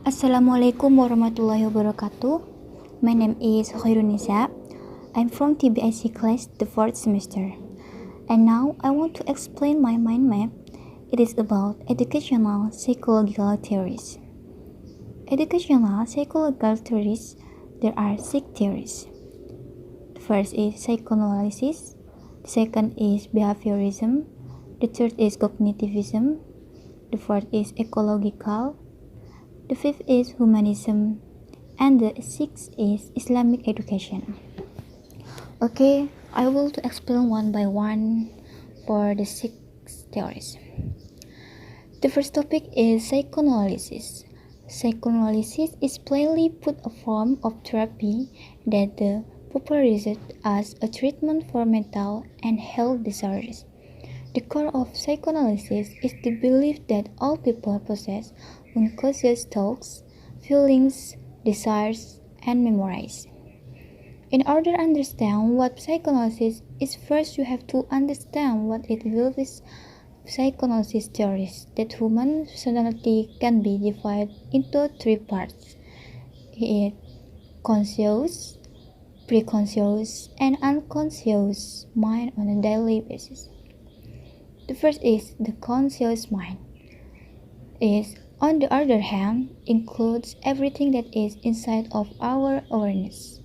Assalamualaikum warahmatullahi wabarakatuh. My name is Hoirun Nisa. I'm from TBI C class, the 4th semester. And now I want to explain my mind map. It is about educational psychological theories. Educational psychological theories, there are 6 theories. The first is psychoanalysis. The second is behaviorism. The third is cognitivism. The fourth is ecological. The fifth is humanism, and the sixth is Islamic education. Okay, I will explain one by one for the 6 theories. The first topic is psychoanalysis. Psychoanalysis is plainly put a form of therapy that popularized as a treatment for mental and health disorders. The core of psychoanalysis is the belief that all people possess unconscious thoughts, feelings, desires, and memories. In order to understand what psychoanalysis is, first you have to understand what it will be. Psychoanalysis theories that human personality can be divided into 3 parts: it conscious, preconscious, and unconscious mind on a daily basis. The first is the conscious mind. Is, on the other hand, includes everything that is inside of our awareness.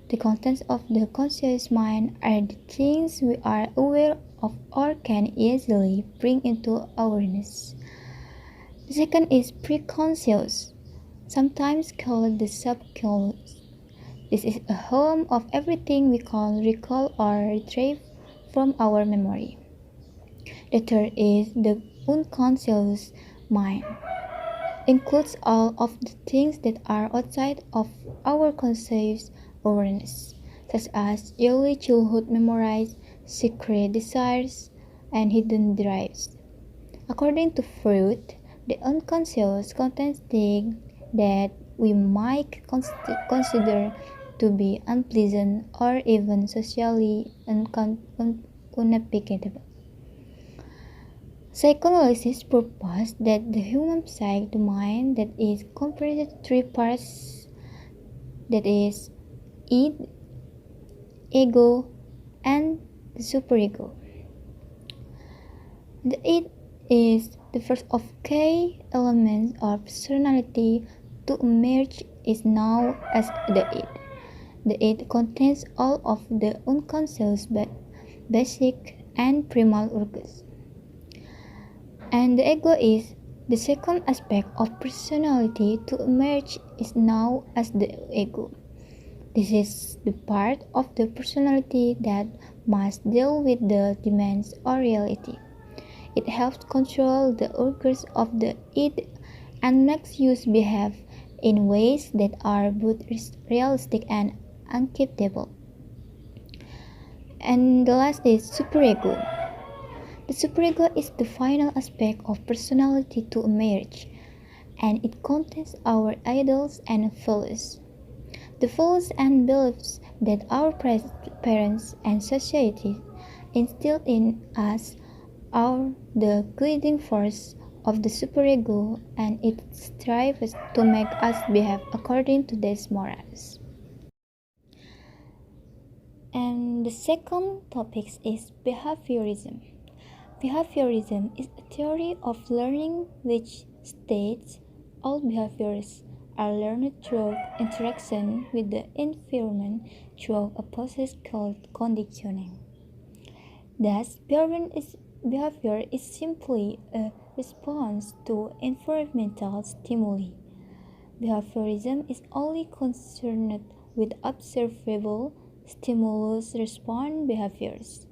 The contents of the conscious mind are the things we are aware of or can easily bring into awareness. The second is preconscious, sometimes called the subconscious. This is a home of everything we can recall or retrieve from our memory. The third is the unconscious mind. Includes all of the things that are outside of our conscious awareness, such as early childhood memories, secret desires, and hidden drives. According to Freud, the unconscious contains things that we might consider to be unpleasant or even socially unacceptable. Psychoanalysis proposes that the human psyche, the mind, that is comprised of 3 parts, that is, id, ego, and the superego. The id is the first of key elements of personality to emerge is known as the id. The id contains all of the unconscious basic and primal urges. And the ego is the second aspect of personality to emerge is known as the ego. This is the part of the personality that must deal with the demands of reality. It helps control the urges of the id and makes you behave in ways that are both realistic and uncapable. And the last is superego. The superego is the final aspect of personality to emerge, and it contains our ideals and values. The values and beliefs that our parents and society instilled in us are the guiding force of the superego, and it strives to make us behave according to these morals. And the second topic is behaviorism. Behaviorism is a theory of learning which states all behaviors are learned through interaction with the environment through a process called conditioning. Thus, behavior is simply a response to environmental stimuli. Behaviorism is only concerned with observable stimulus response behaviors,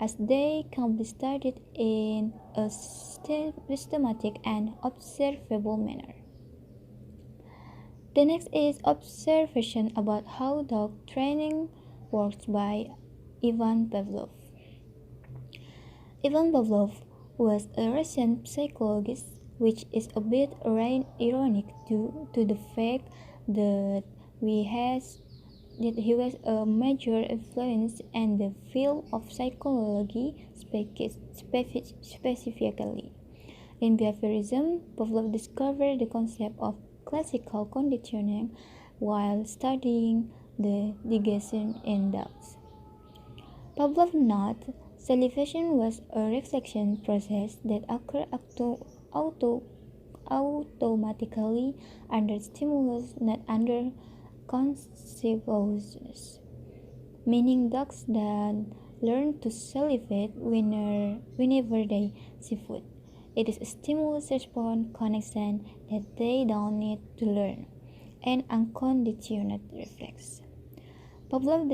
as they can be studied in a systematic and observable manner. The next is observation about how dog training works by Ivan Pavlov. Ivan Pavlov was a Russian psychologist, which is a bit ironic due to the fact that he was a major influence in the field of psychology, specifically. In behaviorism, Pavlov discovered the concept of classical conditioning while studying the digestion in dogs. Pavlov noted salivation was a reflection process that occurred automatically under stimulus, not under consequences, meaning dogs that learn to salivate whenever they see food. It is a stimulus-response connection that they don't need to learn, an unconditioned reflex. Pavlov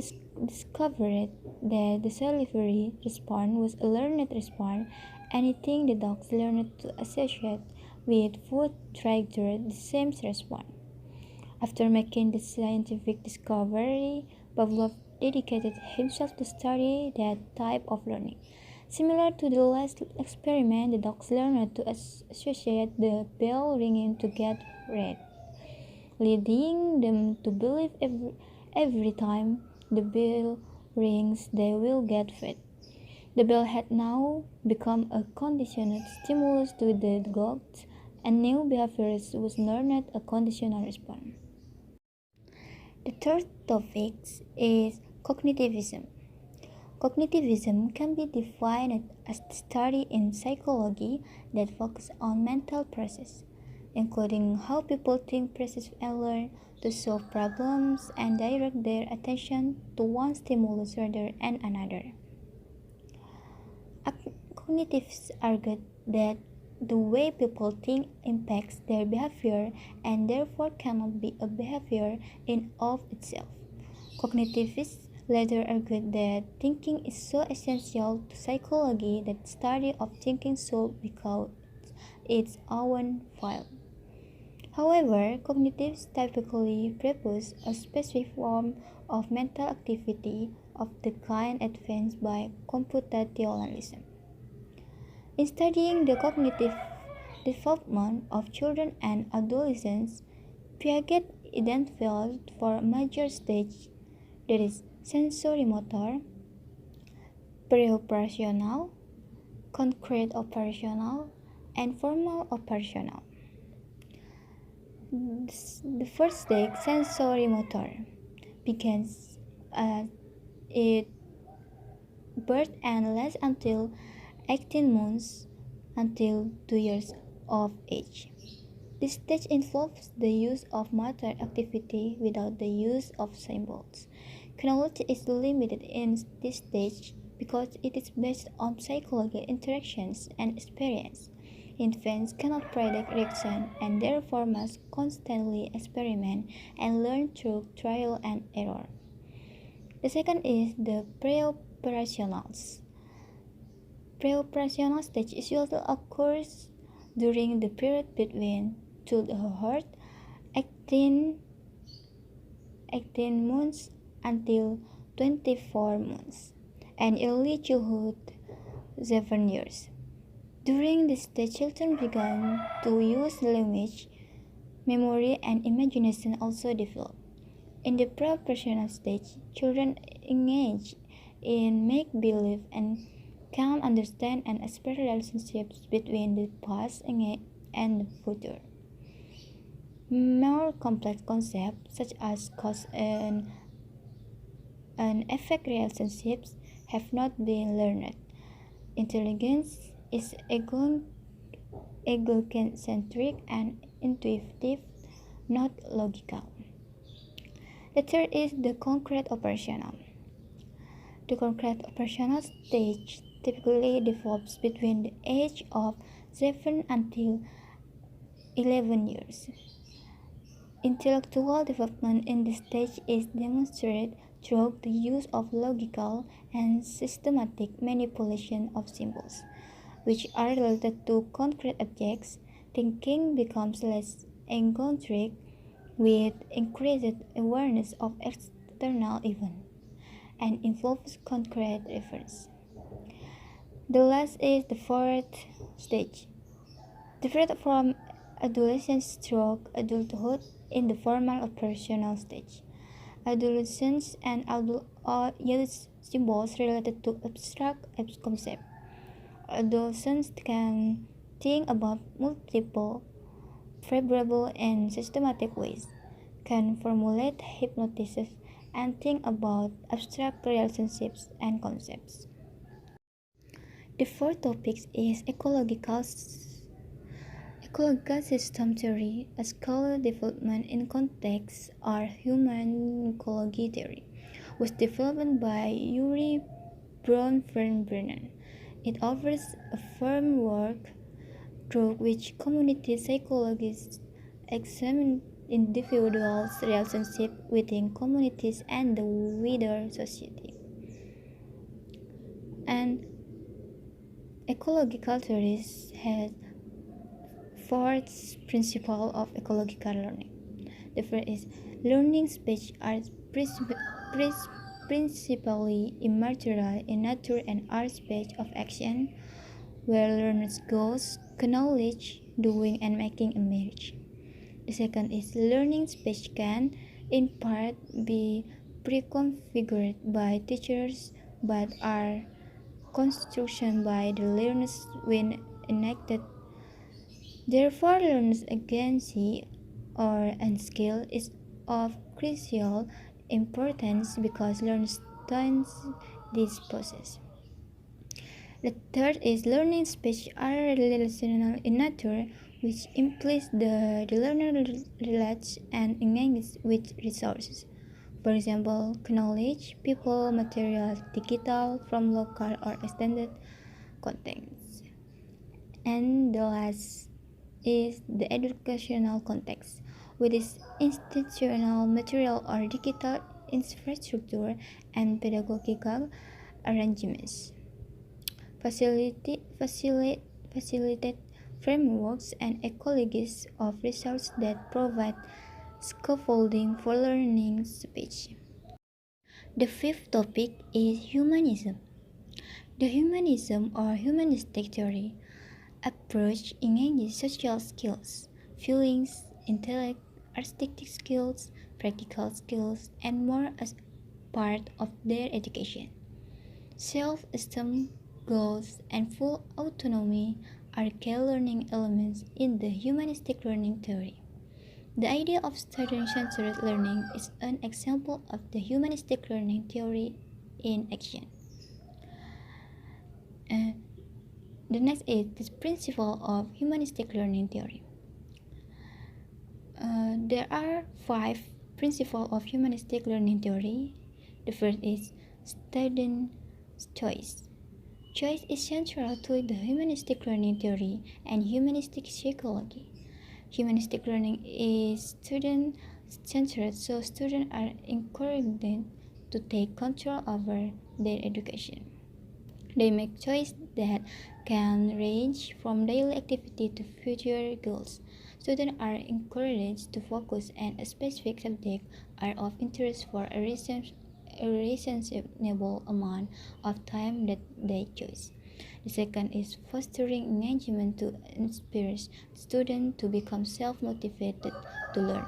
discovered that the salivary response was a learned response. Anything the dogs learned to associate with food triggered the same response. After making this scientific discovery, Pavlov dedicated himself to study that type of learning. Similar to the last experiment, the dogs learned to associate the bell ringing to get red, leading them to believe every time the bell rings they will get fed. The bell had now become a conditioned stimulus to the dogs, and new behaviors was learned a conditional response. The third topic is cognitivism. Cognitivism can be defined as the study in psychology that focuses on mental process, including how people think, perceive, and learn to solve problems and direct their attention to one stimulus rather than another. Cognitivists argue that the way people think impacts their behavior and therefore cannot be a behavior in of itself. Cognitivists later argued that thinking is so essential to psychology that study of thinking should become its own field. However, cognitives typically propose a specific form of mental activity of the kind advanced by computationalism. In studying the cognitive development of children and adolescents, Piaget identified four major stages, that is, sensorimotor, pre-operational, concrete operational, and formal operational. The first stage, sensorimotor, begins at its birth and lasts until 18 months until 2 years of age. This stage involves the use of motor activity without the use of symbols. Knowledge is limited in this stage because it is based on psychological interactions and experience. Infants cannot predict reaction and therefore must constantly experiment and learn through trial and error. The second is the pre-operationals. Pre-operational stage usually occurs during the period between childhood, 18 months until 24 months, and early childhood, 7 years. During this stage, children begin to use language, memory, and imagination also develop. In the pre-operational stage, children engage in make-believe and can understand and express relationships between the past and the future. More complex concepts such as cause and effect relationships have not been learned. Intelligence is egocentric and intuitive, not logical. The third is the concrete operational. The concrete operational stage typically develops between the age of 7 until 11 years. Intellectual development in this stage is demonstrated through the use of logical and systematic manipulation of symbols, which are related to concrete objects. Thinking becomes less egocentric with increased awareness of external events and involves concrete reference. The last is the fourth stage, different from adolescence stroke adulthood in the formal operational stage. Adolescence and use symbols related to abstract concepts. Adolescents can think about multiple favorable and systematic ways, can formulate hypotheses, and think about abstract relationships and concepts. The fourth topic is ecological system theory, a scholarly development in context or human ecology theory, was developed by Yuri Bronfenbrenner. It offers a framework through which community psychologists examine individuals' relationships within communities and the wider society. And ecological theories has four principles of ecological learning. The first is learning speech are principally immaterial in nature and are speech of action, where learners goes, knowledge, doing, and making emerge. The second is learning speech can, in part, be pre-configured by teachers, but are construction by the learners when enacted. Therefore, learners' agency or and skill is of crucial importance because learners turns this process. The third is learning speech are relational in nature, which implies the learner relates and engages with resources. For example, knowledge, people, materials, digital, from local or extended contexts. And the last is the educational context, which is institutional, material, or digital infrastructure and pedagogical arrangements. Facilitate frameworks and ecologies of resources that provide scaffolding for learning speech. The fifth topic is humanism. The humanism or humanistic theory approach engages social skills, feelings, intellect, artistic skills, practical skills, and more as part of their education. Self-esteem, goals, and full autonomy are key learning elements in the humanistic learning theory. The idea of student-centered learning is an example of the humanistic learning theory in action. The next is the principle of humanistic learning theory. There are 5 principles of humanistic learning theory. The first is student choice. Choice is central to the humanistic learning theory and humanistic psychology. Humanistic learning is student-centered, so students are encouraged to take control over their education. They make choices that can range from daily activity to future goals. Students are encouraged to focus on a specific subject or of interest for a reasonable amount of time that they choose. The second is fostering engagement to inspire students to become self-motivated to learn.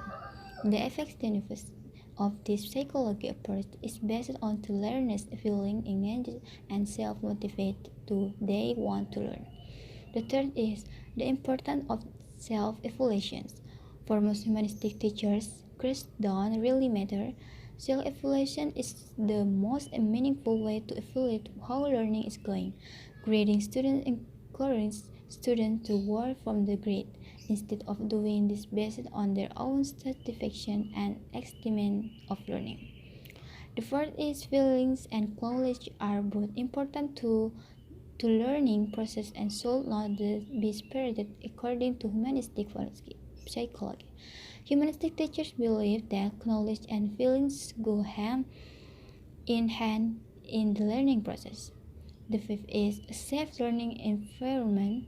The effectiveness of this psychology approach is based on the learners feeling engaged and self-motivated to they want to learn. The third is the importance of self-evaluations. For most humanistic teachers, grades don't really matter. Self-evaluation is the most meaningful way to evaluate how learning is going. Grading students encourages students to work from the grade instead of doing this based on their own satisfaction and estimate of learning. The fourth is feelings and knowledge are both important to learning process and should not be separated according to humanistic psychology. Humanistic teachers believe that knowledge and feelings go hand in hand in the learning process. The fifth is a safe learning environment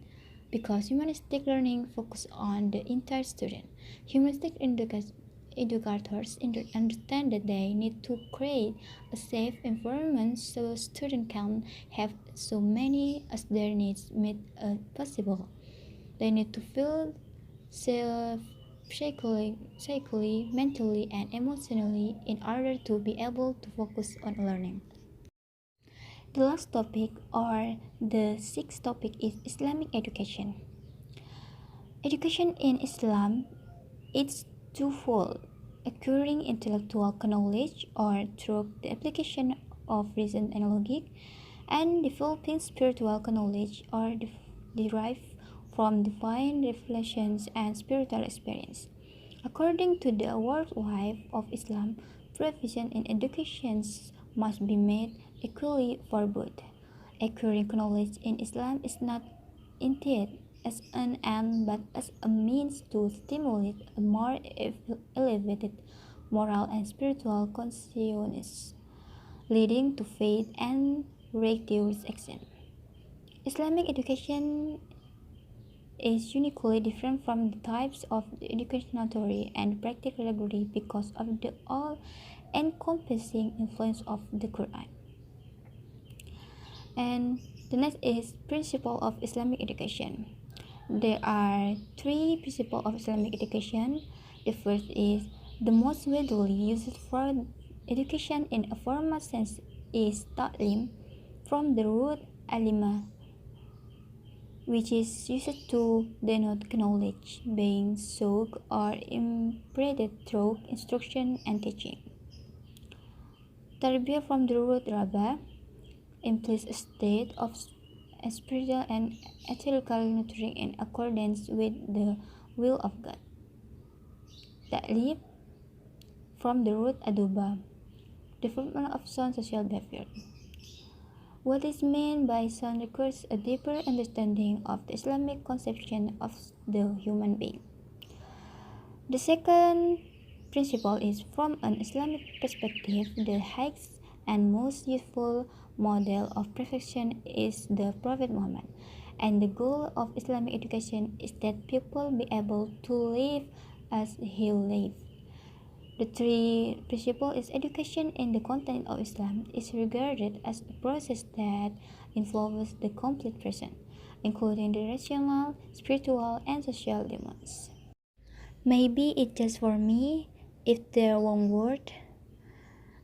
because humanistic learning focuses on the entire student. Humanistic educators understand that they need to create a safe environment so students can have so many as their needs met possible. They need to feel safe psychically, mentally, and emotionally in order to be able to focus on learning. The last topic or the sixth topic is Islamic education. Education in Islam is twofold: acquiring intellectual knowledge or through the application of reason and logic, and developing spiritual knowledge or derived from divine revelations and spiritual experience. According to the worldwide of Islam, provision in education must be made equally for both. Acquiring knowledge in Islam is not intended as an end but as a means to stimulate a more elevated moral and spiritual consciousness, leading to faith and righteous action. Islamic education is uniquely different from the types of educational theory and practical allegory because of the all-encompassing influence of the Quran. And the next is principle of Islamic education. There are three principles of Islamic education. The first is the most widely used for education in a formal sense is ta'lim, from the root alima, which is used to denote knowledge being sought or imparted through instruction and teaching. Tarbiyah, from the root rabba, implies a state of spiritual and ethical nurturing in accordance with the will of God. Ta'lib, from the root aduba, development of sound social behavior. What is meant by sound requires a deeper understanding of the Islamic conception of the human being. The second principle is, from an Islamic perspective, the highest and most useful model of perfection is the Prophet Muhammad, and the goal of Islamic education is that people be able to live as he lived. The third principle is education in the content of Islam is regarded as a process that involves the complete person, including the rational, spiritual, and social demands. Maybe it's just for me. If there one word,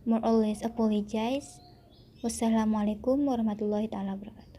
more or less apologize. Wassalamualaikum warahmatullahi wabarakatuh.